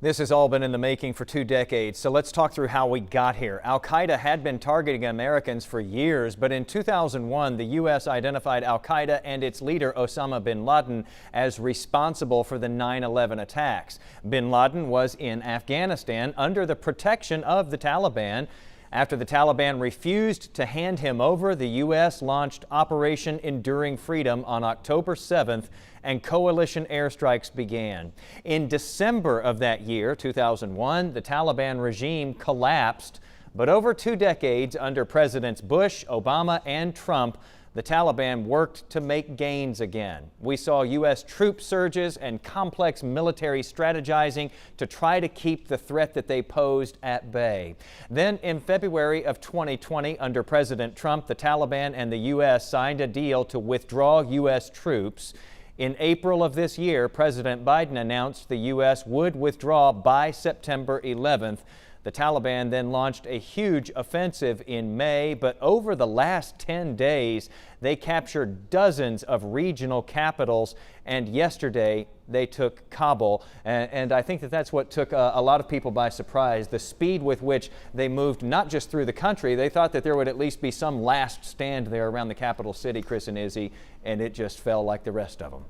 This has all been in the making for 2 decades, so let's talk through how we got here. Al-Qaeda had been targeting Americans for years, but in 2001, the U.S. identified Al-Qaeda and its leader, Osama bin Laden, as responsible for the 9/11 attacks. Bin Laden was in Afghanistan under the protection of the Taliban. After the Taliban refused to hand him over, the U.S. launched Operation Enduring Freedom on October 7th, and coalition airstrikes began. In December of that year, 2001, the Taliban regime collapsed, but over 2 decades under Presidents Bush, Obama, and Trump, the Taliban worked to make gains again. We saw U.S. troop surges and complex military strategizing to try to keep the threat that they posed at bay. Then in February of 2020, under President Trump, the Taliban and the U.S. signed a deal to withdraw U.S. troops. In April of this year, President Biden announced the U.S. would withdraw by September 11th. The Taliban then launched a huge offensive in May, but over the last 10 days, they captured dozens of regional capitals, and yesterday they took Kabul. And I think that that's what took a lot of people by surprise, the speed with which they moved not just through the country. They thought that there would at least be some last stand there around the capital city, Chris and Izzy, and it just fell like the rest of them.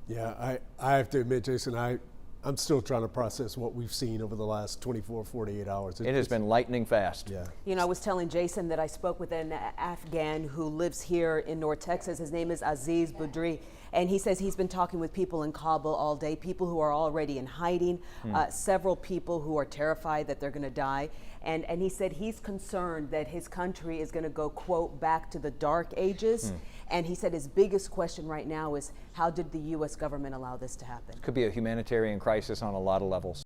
Yeah, I have to admit, Jason, I'm still trying to process what we've seen over the last 24, 48 hours. It has been lightning fast. Yeah. You know, I was telling Jason that I spoke with an Afghan who lives here in North Texas. His name is Aziz Budri, and he says he's been talking with people in Kabul all day, people who are already in hiding, several people who are terrified that they're going to die. And he said he's concerned that his country is going to go, quote, back to the dark ages. And he said his biggest question right now is, how did the U.S. government allow this to happen? Could be a humanitarian crisis on a lot of levels.